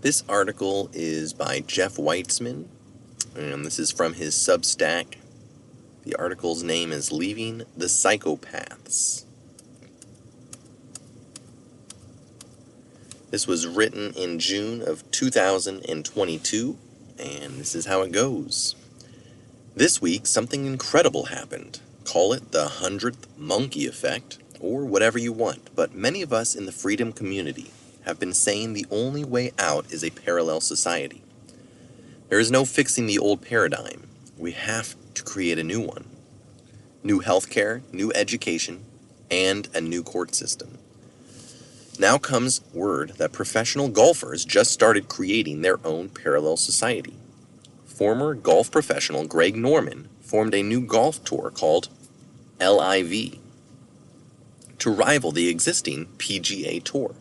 This article is by Jeff Witzeman, and this is from his Substack. The article's name is Leaving the Psychopaths. This was written in June of 2022, and this is how it goes. This week, something incredible happened. Call it the 100th monkey effect, or whatever you want, but many of us in the freedom community have been saying the only way out is a parallel society. There is no fixing the old paradigm. We have to create a new one. New healthcare, new education, and a new court system. Now comes word that professional golfers just started creating their own parallel society. Former golf professional Greg Norman formed a new golf tour called LIV to rival the existing PGA Tour.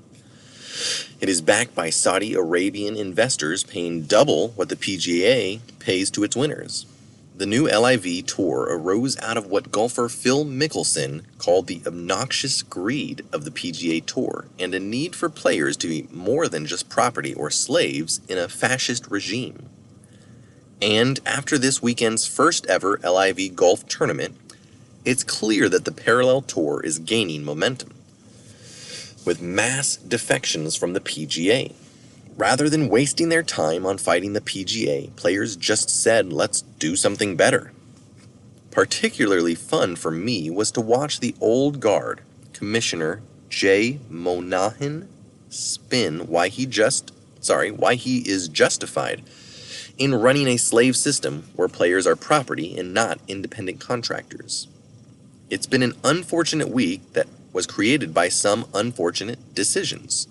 It is backed by Saudi Arabian investors paying double what the PGA pays to its winners. The new LIV Tour arose out of what golfer Phil Mickelson called the obnoxious greed of the PGA Tour and a need for players to be more than just property or slaves in a fascist regime. And after this weekend's first ever LIV golf tournament, it's clear that the parallel tour is gaining momentum, with mass defections from the PGA. Rather than wasting their time on fighting the PGA, players just said, let's do something better. Particularly fun for me was to watch the old guard, Commissioner Jay Monahan, spin why he is justified in running a slave system where players are property and not independent contractors. It's been an unfortunate week that was created by some unfortunate decisions.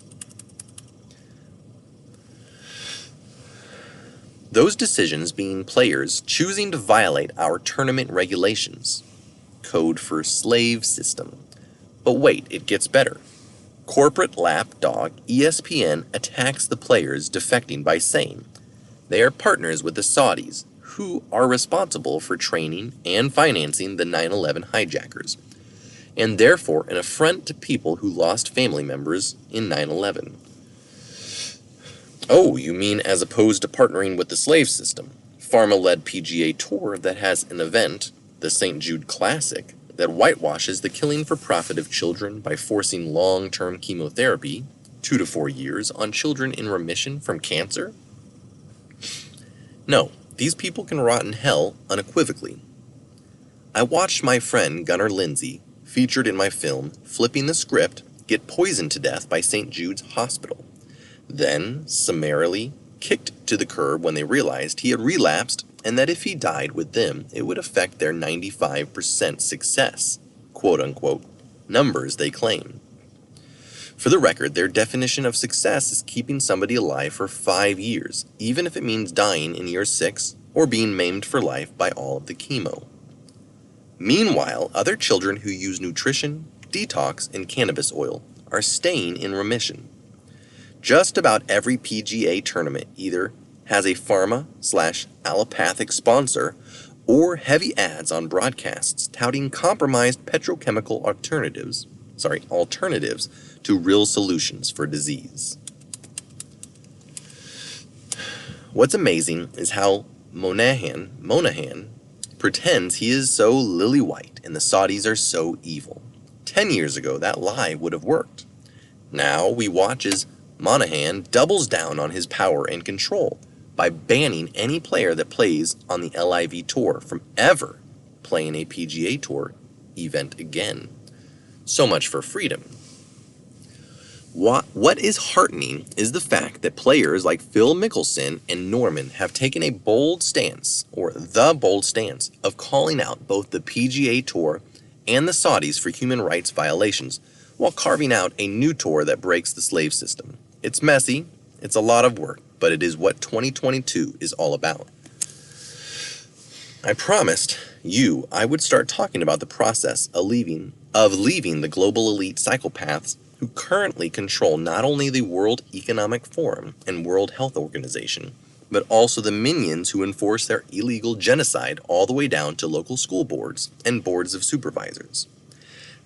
Those decisions being players choosing to violate our tournament regulations. Code for slave system. But wait, it gets better. Corporate lapdog ESPN attacks the players defecting by saying they are partners with the Saudis, who are responsible for training and financing the 9/11 hijackers, and therefore an affront to people who lost family members in 9/11. Oh, you mean as opposed to partnering with the slave system, pharma-led PGA Tour that has an event, the St. Jude Classic, that whitewashes the killing for profit of children by forcing long-term chemotherapy, 2 to 4 years, on children in remission from cancer? No, these people can rot in hell unequivocally. I watched my friend Gunnar Lindsay, featured in my film, flipping the script, get poisoned to death by St. Jude's Hospital, then summarily kicked to the curb when they realized he had relapsed and that if he died with them, it would affect their 95% success, quote-unquote, numbers they claim. For the record, their definition of success is keeping somebody alive for 5 years, even if it means dying in year 6 or being maimed for life by all of the chemo. Meanwhile, other children who use nutrition, detox, and cannabis oil are staying in remission. Just about every PGA tournament either has a pharma/allopathic sponsor or heavy ads on broadcasts touting compromised petrochemical alternatives to real solutions for disease. What's amazing is how Monahan pretends he is so lily white and the Saudis are so evil. 10 years ago, that lie would have worked. Now we watch as Monahan doubles down on his power and control by banning any player that plays on the LIV Tour from ever playing a PGA Tour event again. So much for freedom. What is heartening is the fact that players like Phil Mickelson and Norman have taken the bold stance of calling out both the PGA Tour and the Saudis for human rights violations while carving out a new tour that breaks the slave system. It's messy, it's a lot of work, but it is what 2022 is all about. I promised you I would start talking about the process of leaving the global elite psychopaths who currently control not only the World Economic Forum and World Health Organization, but also the minions who enforce their illegal genocide all the way down to local school boards and boards of supervisors.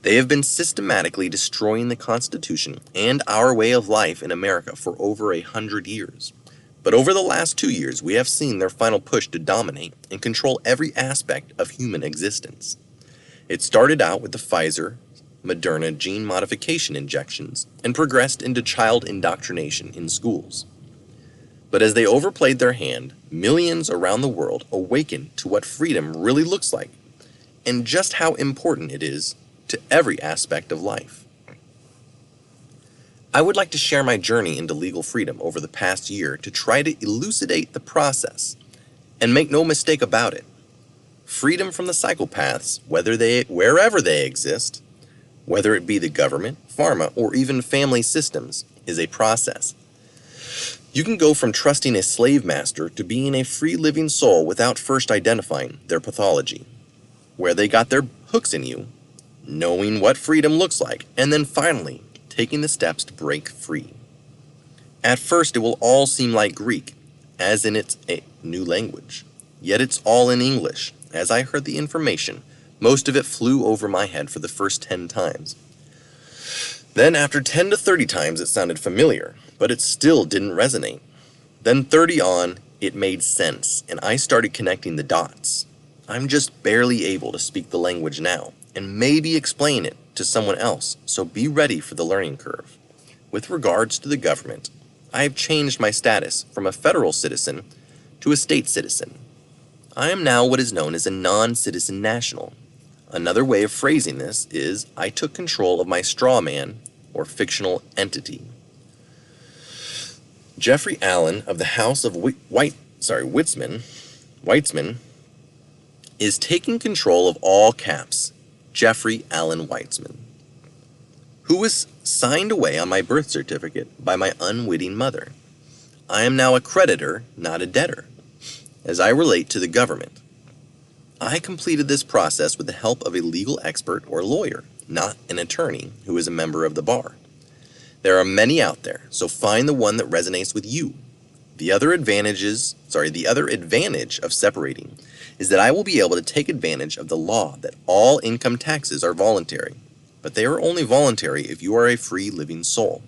They have been systematically destroying the Constitution and our way of life in America for over 100 years. But over the last 2 years, we have seen their final push to dominate and control every aspect of human existence. It started out with the Pfizer, Moderna gene modification injections and progressed into child indoctrination in schools. But as they overplayed their hand, millions around the world awakened to what freedom really looks like and just how important it is to every aspect of life. I would like to share my journey into legal freedom over the past year to try to elucidate the process. And make no mistake about it, freedom from the psychopaths, wherever they exist, whether it be the government, pharma, or even family systems, is a process. You can go from trusting a slave master to being a free living soul without first identifying their pathology, where they got their hooks in you, knowing what freedom looks like, and then finally taking the steps to break free. At first it will all seem like Greek, as in it's a new language. Yet it's all in English. As I heard the information, most of it flew over my head for the first 10 times. Then after 10 to 30 times it sounded familiar, but it still didn't resonate. Then 30 on, it made sense, and I started connecting the dots. I'm just barely able to speak the language now, and maybe explain it to someone else, so be ready for the learning curve. With regards to the government, I have changed my status from a federal citizen to a state citizen. I am now what is known as a non-citizen national. Another way of phrasing this is I took control of my straw man or fictional entity. Jeffrey Allen of the House of Witzeman is taking control of all caps. Jeffrey Allen Witzeman, who was signed away on my birth certificate by my unwitting mother. I am now a creditor, not a debtor, as I relate to the government. I completed this process with the help of a legal expert or lawyer, not an attorney who is a member of the bar. There are many out there, so find the one that resonates with you. The other advantage of separating is that I will be able to take advantage of the law that all income taxes are voluntary, but they are only voluntary if you are a free living soul.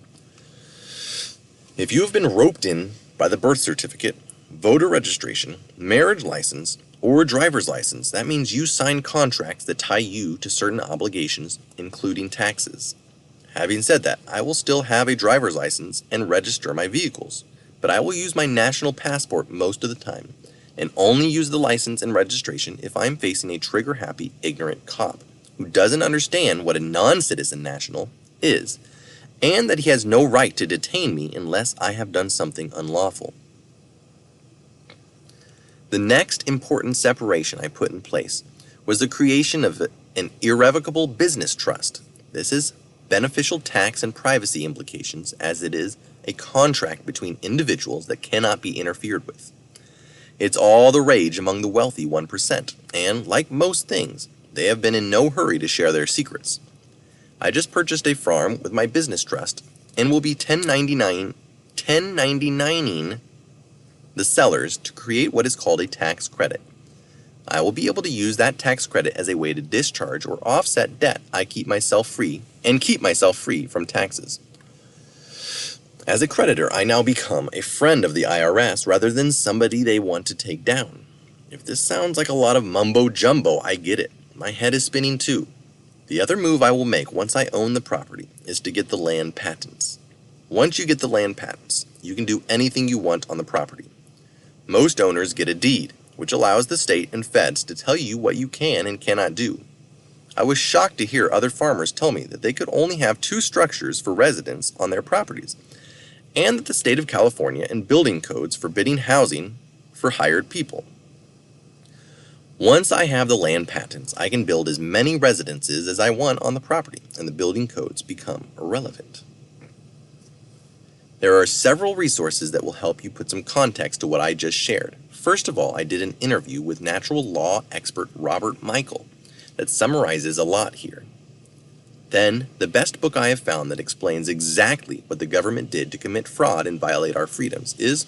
If you have been roped in by the birth certificate, voter registration, marriage license, or driver's license, that means you signed contracts that tie you to certain obligations, including taxes. Having said that, I will still have a driver's license and register my vehicles, but I will use my national passport most of the time, and only use the license and registration if I am facing a trigger-happy, ignorant cop who doesn't understand what a non-citizen national is, and that he has no right to detain me unless I have done something unlawful. The next important separation I put in place was the creation of an irrevocable business trust. This is beneficial tax and privacy implications, as it is a contract between individuals that cannot be interfered with. It's all the rage among the wealthy 1%, and like most things, they have been in no hurry to share their secrets. I just purchased a farm with my business trust and will be 1099ing the sellers to create what is called a tax credit. I will be able to use that tax credit as a way to discharge or offset debt I keep myself free from taxes. As a creditor, I now become a friend of the IRS rather than somebody they want to take down. If this sounds like a lot of mumbo-jumbo, I get it. My head is spinning too. The other move I will make once I own the property is to get the land patents. Once you get the land patents, you can do anything you want on the property. Most owners get a deed, which allows the state and feds to tell you what you can and cannot do. I was shocked to hear other farmers tell me that they could only have 2 structures for residents on their properties, and that the state of California and building codes forbidding housing for hired people. Once I have the land patents, I can build as many residences as I want on the property, and the building codes become irrelevant. There are several resources that will help you put some context to what I just shared. First of all, I did an interview with natural law expert Robert Michael that summarizes a lot here. Then, the best book I have found that explains exactly what the government did to commit fraud and violate our freedoms is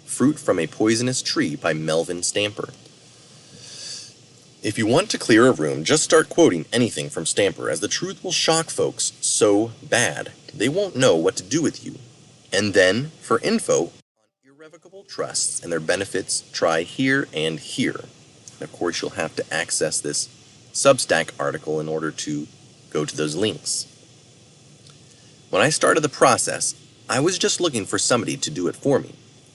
Fruit from a Poisonous Tree by Melvin Stamper. If you want to clear a room, just start quoting anything from Stamper, as the truth will shock folks so bad they won't know what to do with you. And then, for info on irrevocable trusts and their benefits, try here and here. And of course, you'll have to access this Substack article in order to go to those links. When I started the process, I was just looking for somebody to do it for me.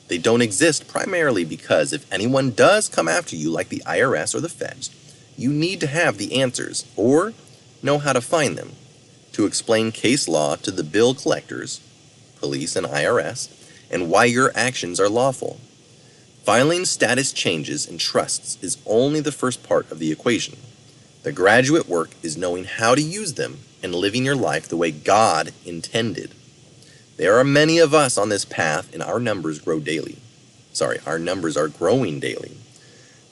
They don't exist primarily because if anyone does come after you like the IRS or the feds, you need to have the answers or know how to find them to explain case law to the bill collectors, police and IRS, and why your actions are lawful. Filing status changes and trusts is only the first part of the equation. The graduate work is knowing how to use them and living your life the way God intended. There are many of us on this path, and our numbers grow daily. Our numbers are growing daily.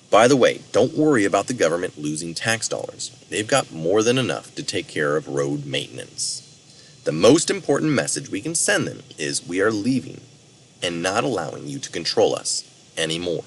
By the way, don't worry about the government losing tax dollars. They've got more than enough to take care of road maintenance. The most important message we can send them is we are leaving and not allowing you to control us anymore.